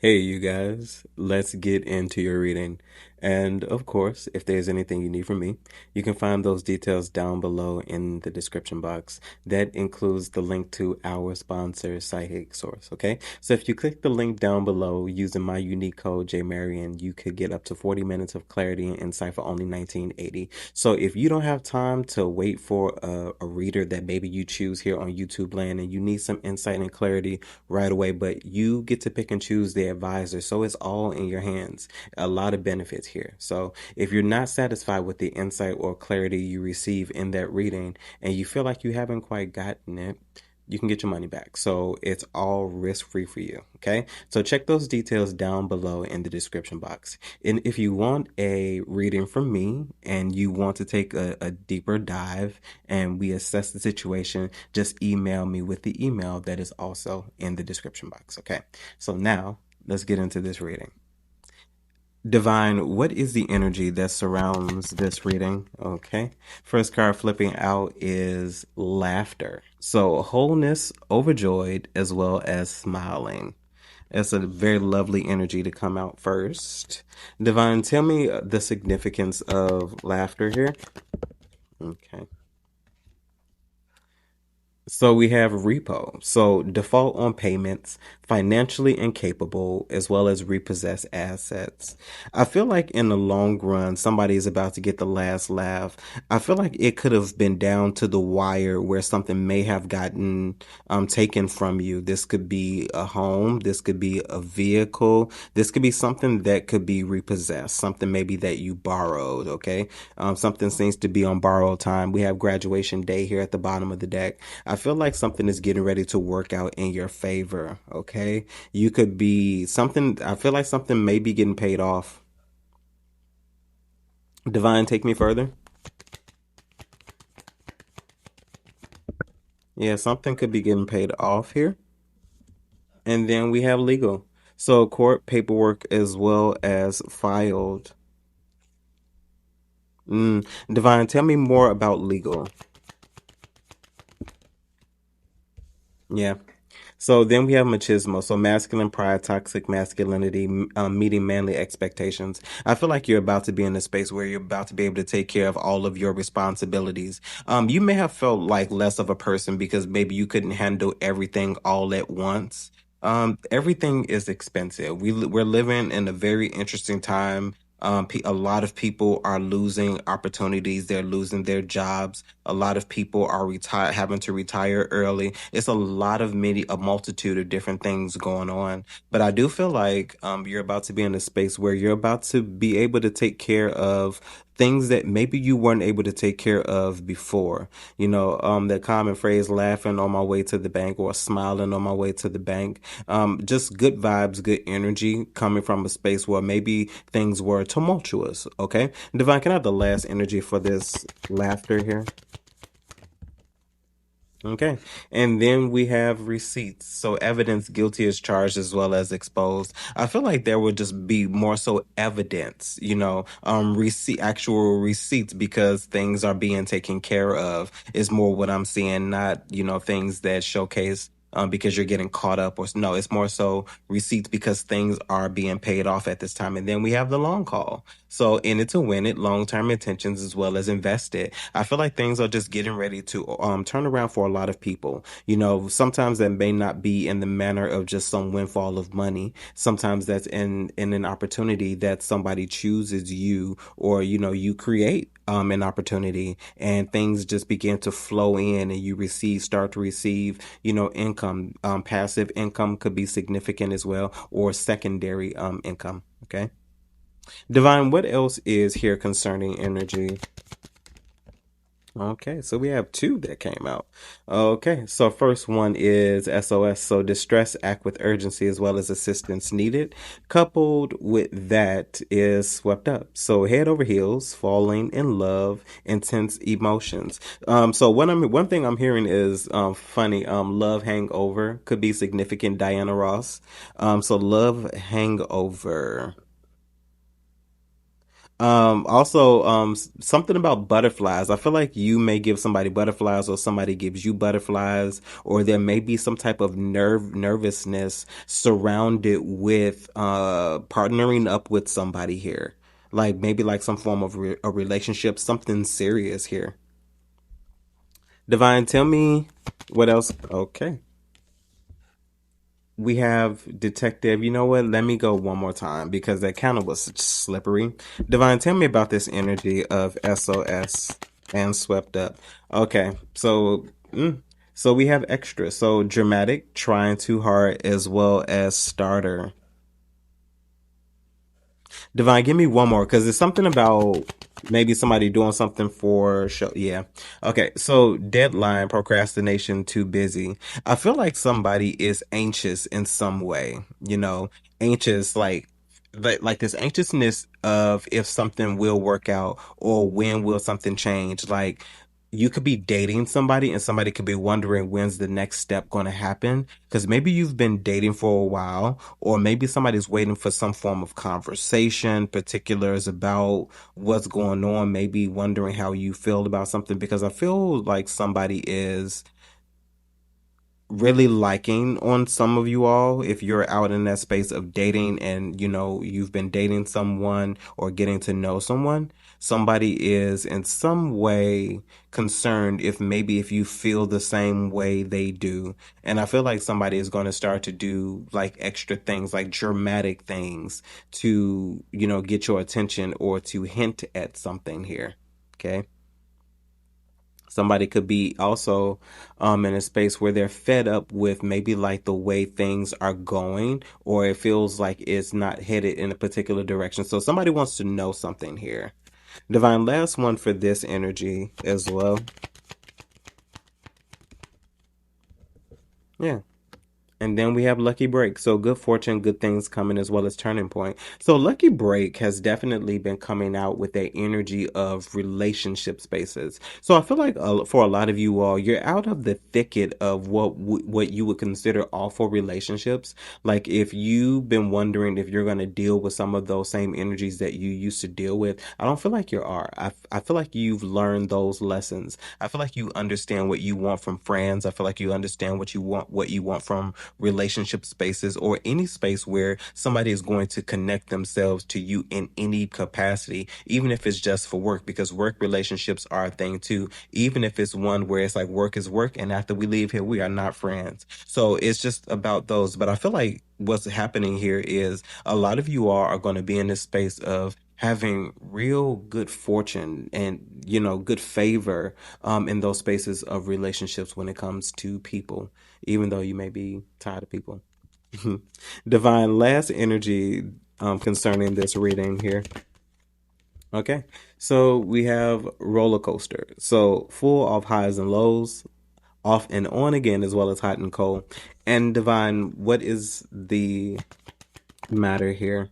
Hey, you guys, let's get into your reading. And of course, if there's anything you need from me, you can find those details down below in the description box. That includes the link to our sponsor, Psychic Source. Okay, so if you click the link down below using my unique code JMarian, you could get up to 40 minutes of clarity and insight for only $19.80. So if you don't have time to wait for a reader that maybe you choose here on YouTube land and you need some insight and clarity right away, but you get to pick and choose the advisor. So it's all in your hands. A lot of benefits here. So if you're not satisfied with the insight or clarity you receive in that reading and you feel like you haven't quite gotten it, you can get your money back. So it's all risk free for you. Okay. So check those details down below in the description box. And if you want a reading from me and you want to take a deeper dive and we assess the situation, just email me with the email that is also in the description box. Okay. So now let's get into this reading. Divine, what is the energy that surrounds this reading? Okay. First card flipping out is laughter. So wholeness, overjoyed, as well as smiling. That's a very lovely energy to come out first. Divine, tell me the significance of laughter here. Okay. So we have repo. So default on payments, financially incapable, as well as repossess assets. I feel like in the long run, somebody is about to get the last laugh. I feel like it could have been down to the wire where something may have gotten taken from you. This could be a home. This could be a vehicle. This could be something that could be repossessed. Something maybe that you borrowed. Okay. Something seems to be on borrowed time. We have graduation day here at the bottom of the deck. I feel like something is getting ready to work out in your favor, okay? You could be something, I feel like something may be getting paid off. Divine, take me further. Yeah, something could be getting paid off here. And then we have legal. So court paperwork as well as filed. Divine, tell me more about legal. Yeah. So then we have machismo. So masculine pride, toxic masculinity, meeting manly expectations. I feel like you're about to be in a space where you're about to be able to take care of all of your responsibilities. You may have felt like less of a person because maybe you couldn't handle everything all at once. Everything is expensive. We're living in a very interesting time. A lot of people are losing opportunities. They're losing their jobs. A lot of people are having to retire early. It's a multitude of different things going on. But I do feel like you're about to be in a space where you're about to be able to take care of things that maybe you weren't able to take care of before. You know, the common phrase, laughing on my way to the bank or smiling on my way to the bank. Just good vibes, good energy coming from a space where maybe things were tumultuous. Okay. Divine, can I have the last energy for this laughter here? Okay. And then we have receipts. So evidence guilty as charged as well as exposed. I feel like there would just be more so evidence, actual receipts because things are being taken care of is more what I'm seeing, not, things that showcase because you're getting caught up or no, it's more so receipts because things are being paid off at this time. And then we have the long call. So in it to win it, long-term intentions as well as invested. I feel like things are just getting ready to turn around for a lot of people. You know, sometimes that may not be in the manner of just some windfall of money. Sometimes that's in an opportunity that somebody chooses you or, you create an opportunity and things just begin to flow in and you start to receive, income. Passive income could be significant as well or secondary income. Okay. Divine, what else is here concerning energy? Okay, so we have two that came out. Okay, so first one is SOS, so distress act with urgency as well as assistance needed. Coupled with that is swept up. So head over heels, falling in love, intense emotions. So one thing I'm hearing is funny. Love hangover could be significant. Diana Ross. So love hangover. Also, something about butterflies. I feel like you may give somebody butterflies, or somebody gives you butterflies, or there may be some type of nervousness surrounded with partnering up with somebody here. Like maybe like some form of a relationship, something serious here. Divine, tell me what else. Okay. We have detective. You know what? Let me go one more time because that kind of was slippery. Divine, tell me about this energy of SOS and swept up. Okay, so we have extra. So dramatic, trying too hard, as well as starter. Divine, give me one more because there's something about maybe somebody doing something for show. Yeah. Okay. So deadline, procrastination, too busy. I feel like somebody is anxious in some way. Anxious like this anxiousness of if something will work out or when will something change. Like you could be dating somebody and somebody could be wondering when's the next step going to happen because maybe you've been dating for a while, or maybe somebody's waiting for some form of conversation, particulars about what's going on, maybe wondering how you feel about something, because I feel like somebody is really liking on some of you all if you're out in that space of dating and you've been dating someone or getting to know someone. Somebody is in some way concerned if maybe if you feel the same way they do. And I feel like somebody is going to start to do like extra things, like dramatic things to get your attention or to hint at something here. Okay. Somebody could be also in a space where they're fed up with maybe like the way things are going, or it feels like it's not headed in a particular direction. So somebody wants to know something here. Divine, last one for this energy as well. Yeah. And then we have Lucky Break. So good fortune, good things coming, as well as turning point. So Lucky Break has definitely been coming out with that energy of relationship spaces. So I feel like for a lot of you all, you're out of the thicket of what you would consider awful relationships. Like if you've been wondering if you're going to deal with some of those same energies that you used to deal with, I don't feel like you are. I feel like you've learned those lessons. I feel like you understand what you want from friends. I feel like you understand what you want from relationship spaces, or any space where somebody is going to connect themselves to you in any capacity, even if it's just for work, because work relationships are a thing too, even if it's one where it's like work is work and after we leave here we are not friends. So it's just about those. But I feel like what's happening here is a lot of you all are going to be in this space of having real good fortune and good favor in those spaces of relationships when it comes to people, even though you may be tired of people. Divine, last energy concerning this reading here. Okay. So we have roller coaster. So full of highs and lows, off and on again, as well as hot and cold. And Divine, what is the matter here?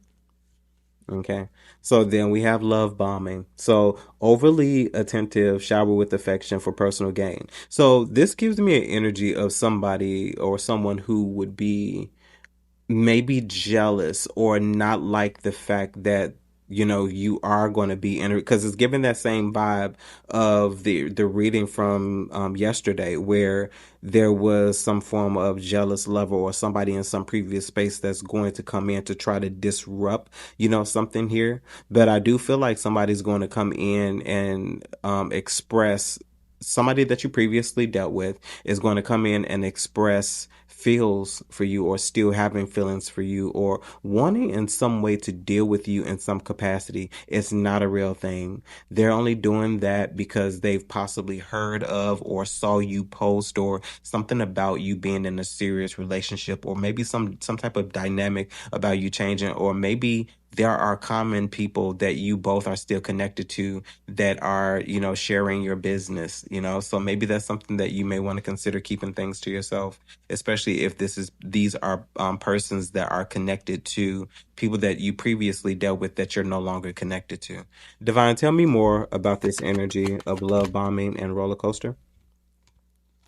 Okay. So then we have love bombing. So overly attentive, shower with affection for personal gain. So this gives me an energy of somebody or someone who would be maybe jealous or not like the fact that you are going to be in, because it's given that same vibe of the reading from yesterday, where there was some form of jealous lover or somebody in some previous space that's going to come in to try to disrupt something here. But I do feel like somebody's going to come in and express, somebody that you previously dealt with is going to come in and express feels for you, or still having feelings for you, or wanting in some way to deal with you in some capacity. It's not a real thing. They're only doing that because they've possibly heard of or saw you post, or something about you being in a serious relationship, or maybe some type of dynamic about you changing, or maybe there are common people that you both are still connected to that are, sharing your business, so maybe that's something that you may want to consider keeping things to yourself, especially if these are persons that are connected to people that you previously dealt with that you're no longer connected to. Divine, tell me more about this energy of love bombing and roller coaster.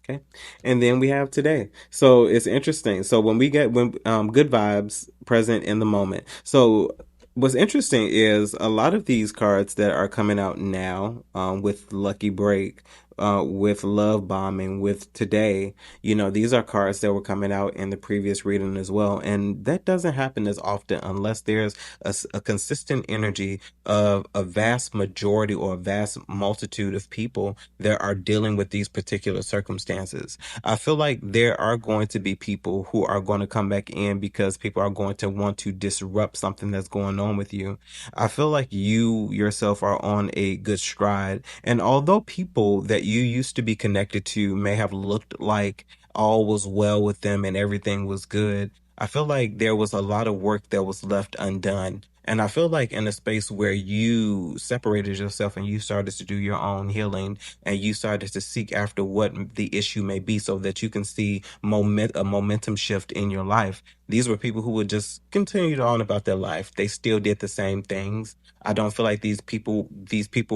Okay. And then we have today. So it's interesting. So when we get when good vibes present in the moment. So What's interesting is a lot of these cards that are coming out now, with Lucky Break, with Love Bombing, with Today, these are cards that were coming out in the previous reading as well. And that doesn't happen as often unless there's a consistent energy of a vast majority or a vast multitude of people that are dealing with these particular circumstances. I feel like there are going to be people who are going to come back in because people are going to want to disrupt something that's going on with you. I feel like you yourself are on a good stride. And although people that you used to be connected to may have looked like all was well with them and everything was good, I feel like there was a lot of work that was left undone. And I feel like in a space where you separated yourself and you started to do your own healing and you started to seek after what the issue may be so that you can see a momentum shift in your life. These were people who would just continue on about their life. They still did the same things. I don't feel like these people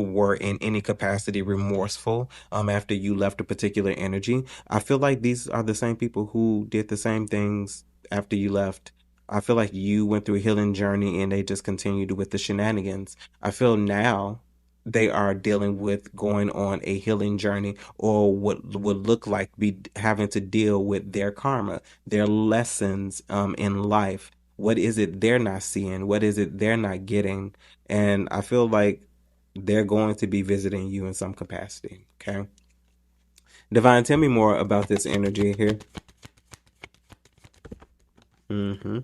were in any capacity remorseful after you left a particular energy. I feel like these are the same people who did the same things after you left. I feel like you went through a healing journey and they just continued with the shenanigans. I feel now they are dealing with going on a healing journey or what would look like be having to deal with their karma, their lessons in life. What is it they're not seeing? What is it they're not getting? And I feel like they're going to be visiting you in some capacity. Okay. Divine, tell me more about this energy here. Mm-hmm.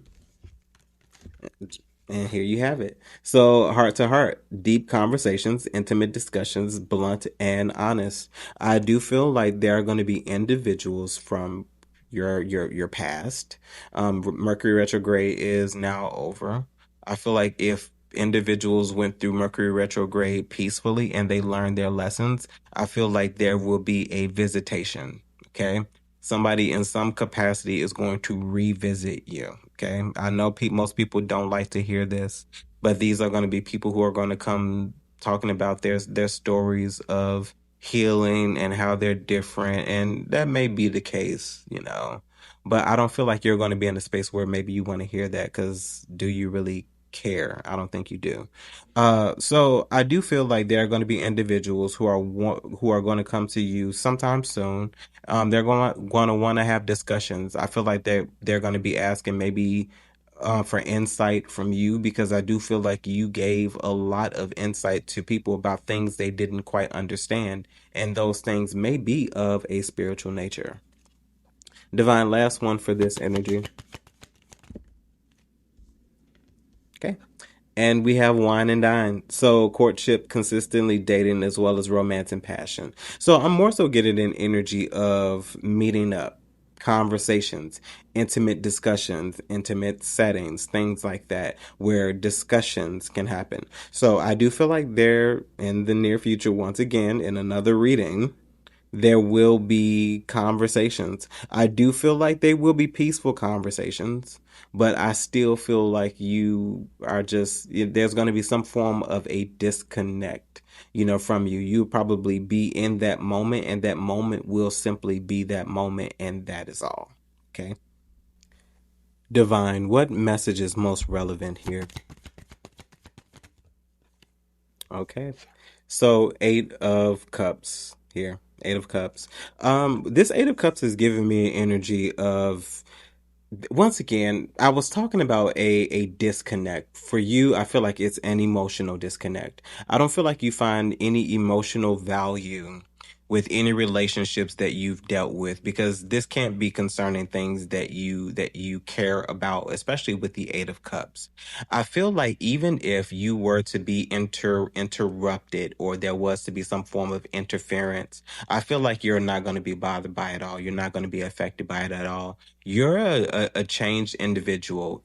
And here you have it. So, heart to heart, deep conversations, intimate discussions, blunt and honest. I do feel like there are going to be individuals from your past. Mercury retrograde is now over. I feel like if individuals went through Mercury retrograde peacefully and they learned their lessons, I feel like there will be a visitation. Okay, somebody in some capacity is going to revisit you. Okay. I know most people don't like to hear this, but these are going to be people who are going to come talking about their stories of healing and how they're different. And that may be the case. But I don't feel like you're going to be in a space where maybe you want to hear that because do you really care? I don't think you do. So I do feel like there are going to be individuals who are going to come to you sometime soon. They're going to want to have discussions. I feel like they're going to be asking maybe for insight from you because I do feel like you gave a lot of insight to people about things they didn't quite understand, and those things may be of a spiritual nature. Divine, last one for this energy. Okay. And we have wine and dine. So courtship, consistently dating, as well as romance and passion. So I'm more so getting an energy of meeting up, conversations, intimate discussions, intimate settings, things like that, where discussions can happen. So I do feel like they're in the near future, once again, in another reading, there will be conversations. I do feel like they will be peaceful conversations, but I still feel like you are there's going to be some form of a disconnect, from you. You'll probably be in that moment, and that moment will simply be that moment, and that is all. Okay. Divine, what message is most relevant here? Okay. So, Eight of Cups here. Eight of Cups. This Eight of Cups is giving me an energy of, once again, I was talking about a disconnect. For you, I feel like it's an emotional disconnect. I don't feel like you find any emotional value with any relationships that you've dealt with because this can't be concerning things that you care about, especially with the Eight of Cups. I feel like even if you were to be interrupted or there was to be some form of interference, I feel like you're not going to be bothered by it all. You're not going to be affected by it at all. You're a changed individual,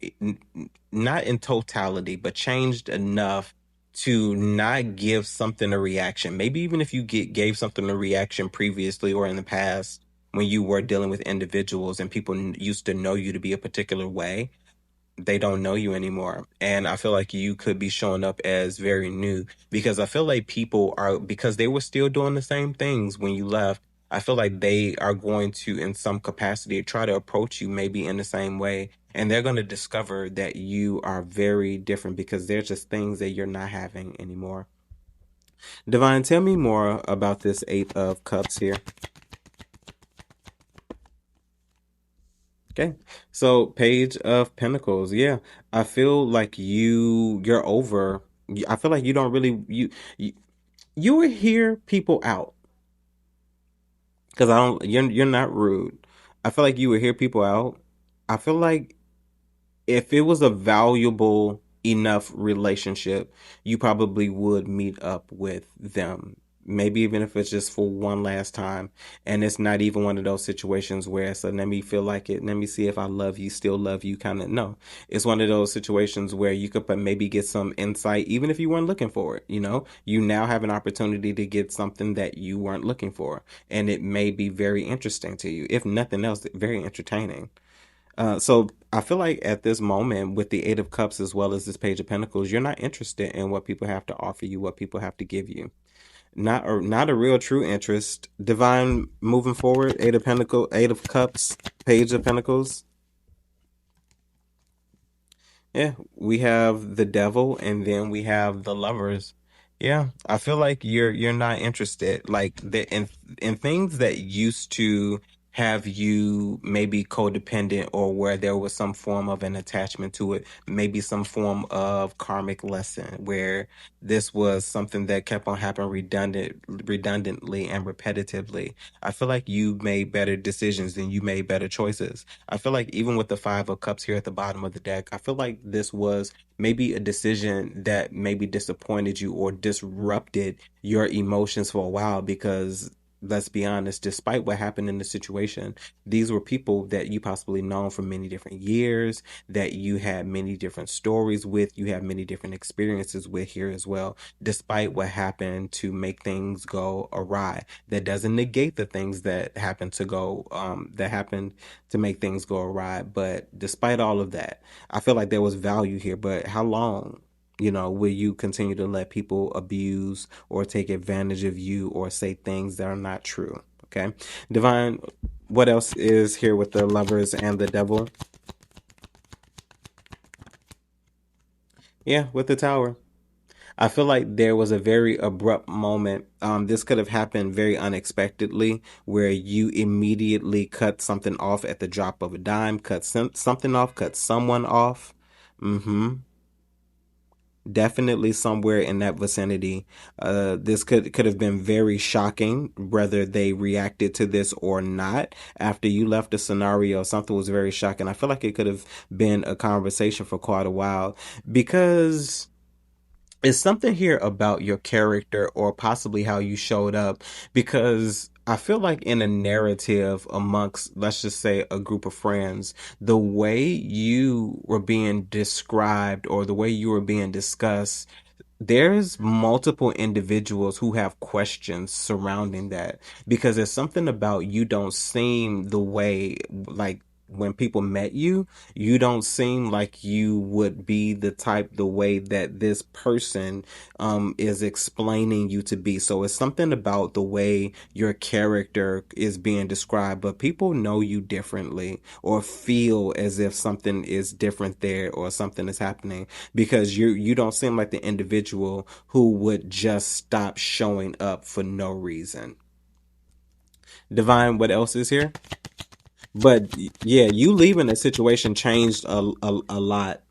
not in totality, but changed enough to not give something a reaction. Maybe even if you gave something a reaction previously or in the past when you were dealing with individuals and people used to know you to be a particular way, they don't know you anymore. And I feel like you could be showing up as very new because I feel like people are, because they were still doing the same things when you left. I feel like they are going to, in some capacity, try to approach you maybe in the same way. And they're going to discover that you are very different because there's just things that you're not having anymore. Divine, tell me more about this Eight of Cups here. Okay. So, Page of Pentacles. Yeah. I feel like you're over. I feel like you don't really you, you will hear people out because I don't you're not rude. I feel like you would hear people out. I feel like if it was a valuable enough relationship, you probably would meet up with them. Maybe even if it's just for one last time. And it's not even one of those situations where it's a let me feel like it, let me see if I love you, still love you kind of. No, it's one of those situations where you could maybe get some insight, even if you weren't looking for it. You know, you now have an opportunity to get something that you weren't looking for. And it may be very interesting to you. If nothing else, very entertaining. So I feel like at this moment, with the Eight of Cups as well as this Page of Pentacles, you're not interested in what people have to offer you, what people have to give you. Not a real true interest. Divine, moving forward, Eight of Cups, Page of Pentacles. Yeah, we have the Devil, and then we have the Lovers. Yeah, I feel like you're not interested. Like in things that used to have you maybe codependent, or where there was some form of an attachment to it, maybe some form of karmic lesson where this was something that kept on happening redundantly and repetitively. I feel like you made better decisions and you made better choices. I feel like even with the Five of Cups here at the bottom of the deck, I feel like this was maybe a decision that maybe disappointed you or disrupted your emotions for a while because let's be honest, despite what happened in the situation, these were people that you possibly known for many different years, that you had many different stories with, you had many different experiences with here as well, despite what happened to make things go awry. That doesn't negate the things that happened that happened to make things go awry. But despite all of that, I feel like there was value here. But how long? Will you continue to let people abuse or take advantage of you or say things that are not true? Okay. Divine, what else is here with the Lovers and the Devil? Yeah, with the Tower. I feel like there was a very abrupt moment. This could have happened very unexpectedly, where you immediately cut something off at the drop of a dime, cut something off, cut someone off. Mm-hmm. Definitely somewhere in that vicinity. This could have been very shocking, whether they reacted to this or not. After you left the scenario, something was very shocking. I feel like it could have been a conversation for quite a while because is something here about your character or possibly how you showed up, because I feel like in a narrative amongst, let's just say, a group of friends, the way you were being described or the way you were being discussed, there's multiple individuals who have questions surrounding that, because there's something about you don't seem the way, like when people met you, you don't seem like you would be the way that this person is explaining you to be. So it's something about the way your character is being described, but people know you differently or feel as if something is different there or something is happening, because you don't seem like the individual who would just stop showing up for no reason. Divine, what else is here? But yeah, you leaving the situation changed a lot,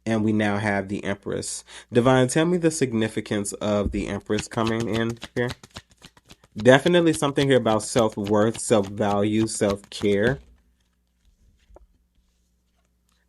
and we now have the Empress. Divine, tell me the significance of the Empress coming in here. Definitely something here about self-worth, self-value, self-care.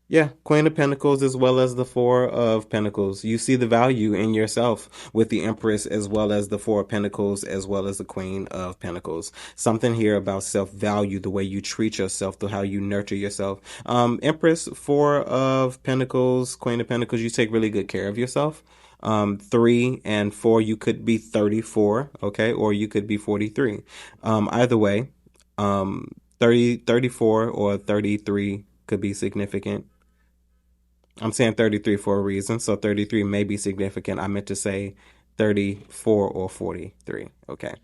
Yeah, Queen of Pentacles as well as the Four of Pentacles. You see the value in yourself with the Empress as well as the Four of Pentacles as well as the Queen of Pentacles. Something here about self-value, the way you treat yourself, the how you nurture yourself. Empress, Four of Pentacles, Queen of Pentacles, you take really good care of yourself. 3 and 4, you could be 34, okay, or you could be 43. Either way, 34 or 33 could be significant. I'm saying 33 for a reason, so 33 may be significant. I meant to say 34 or 43. Okay.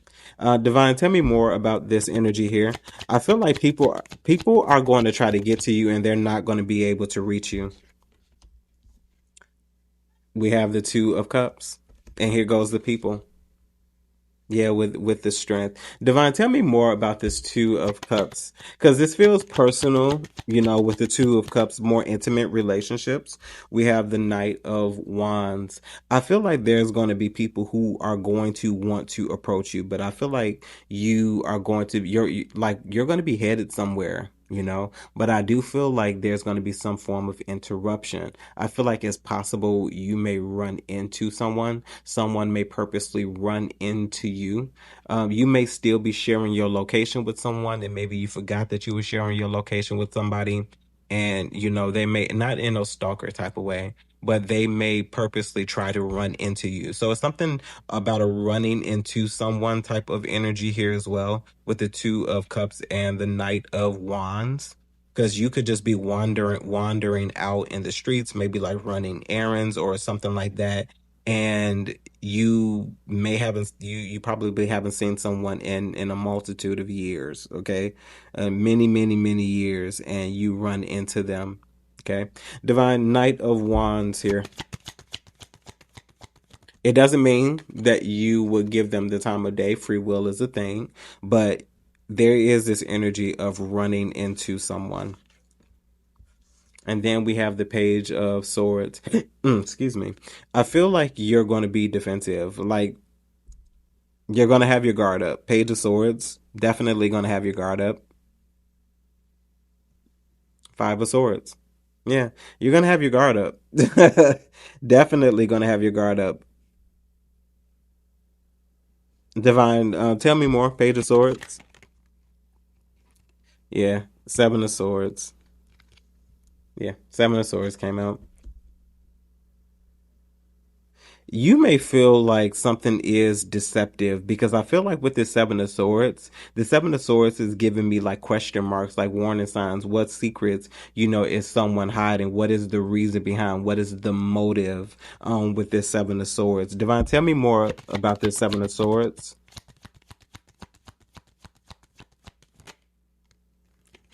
Divine, tell me more about this energy here. I feel like people are going to try to get to you and they're not going to be able to reach you. We have the Two of Cups, and here goes the people. Yeah, with the strength. Divine, tell me more about this Two of Cups. Because this feels personal, with the Two of Cups, more intimate relationships. We have the Knight of Wands. I feel like there's going to be people who are going to want to approach you, but I feel like you're going to be headed somewhere. But I do feel like there's going to be some form of interruption. I feel like it's possible you may run into someone may purposely run into you. You may still be sharing your location with someone, and maybe you forgot that you were sharing your location with somebody, and they may, not in a stalker type of way, but they may purposely try to run into you. So it's something about a running into someone type of energy here as well, with the Two of Cups and the Knight of Wands. Because you could just be wandering out in the streets, maybe like running errands or something like that, and you probably haven't seen someone in a multitude of years. Okay, many, many, many years, and you run into them. Okay, Divine, Knight of Wands here. It doesn't mean that you would give them the time of day. Free will is a thing, but there is this energy of running into someone. And then we have the Page of Swords. Excuse me. I feel like you're going to be defensive. Like, you're going to have your guard up. Page of Swords, definitely going to have your guard up. Five of Swords. Yeah, you're going to have your guard up. Definitely going to have your guard up. Divine, tell me more. Page of Swords. Yeah, Seven of Swords. Yeah, Seven of Swords came out. You may feel like something is deceptive, because I feel like with the Seven of Swords is giving me like question marks, like warning signs. What secrets, is someone hiding? What is the reason behind? What is the motive with this Seven of Swords? Divine, tell me more about this Seven of Swords.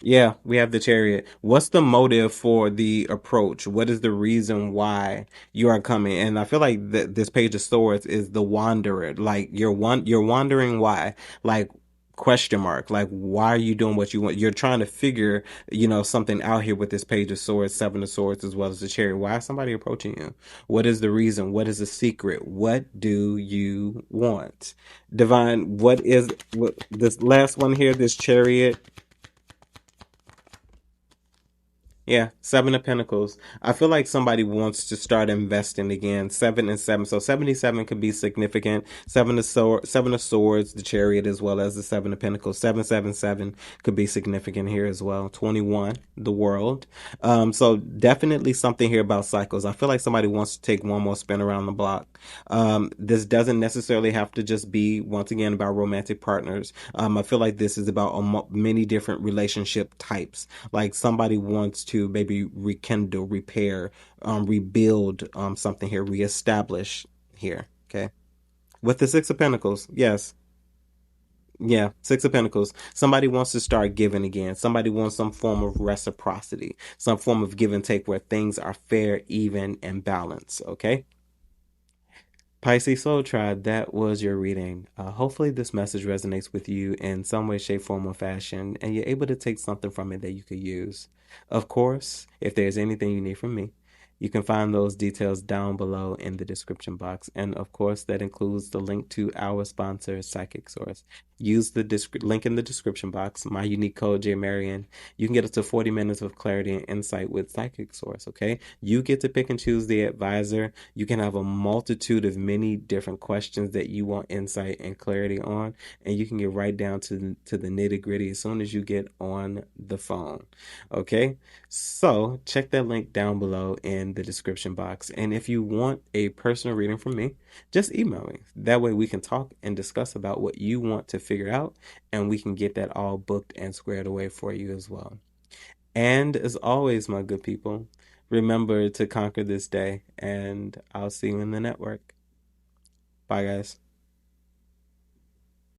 Yeah, we have the Chariot. What's the motive for the approach? What is the reason why you are coming? And I feel like this Page of Swords is the wanderer. Like, you're wondering why. Like, question mark. Like, why are you doing what you want? You're trying to figure, something out here with this Page of Swords, Seven of Swords, as well as the Chariot. Why is somebody approaching you? What is the reason? What is the secret? What do you want? Divine, what this last one here, this Chariot? Yeah, Seven of Pentacles. I feel like somebody wants to start investing again. Seven and seven. So 77 could be significant. Seven of Swords, the Chariot, as well as the Seven of Pentacles. 777 could be significant here as well. 21, the World. So definitely something here about cycles. I feel like somebody wants to take one more spin around the block. This doesn't necessarily have to just be, once again, about romantic partners. I feel like this is about many different relationship types. Like, somebody wants to maybe rekindle, repair, rebuild something here, reestablish here. Okay. With the Six of Pentacles, yes. Yeah, Six of Pentacles. Somebody wants to start giving again. Somebody wants some form of reciprocity, some form of give and take where things are fair, even, and balanced. Okay. Pisces Soul Tribe, that was your reading. Hopefully, this message resonates with you in some way, shape, form, or fashion, and you're able to take something from it that you could use. Of course, if there's anything you need from me, you can find those details down below in the description box. And of course, that includes the link to our sponsor, Psychic Source. Use the link in the description box, my unique code, JMarian. You can get up to 40 minutes of clarity and insight with Psychic Source, okay? You get to pick and choose the advisor. You can have a multitude of many different questions that you want insight and clarity on, and you can get right down to the nitty gritty as soon as you get on the phone. Okay, so check that link down below in the description box. And if you want a personal reading from me, just email me. That way we can talk and discuss about what you want to figure out, and we can get that all booked and squared away for you as well. And as always, my good people, remember to conquer this day, and I'll see you in the network. Bye, guys.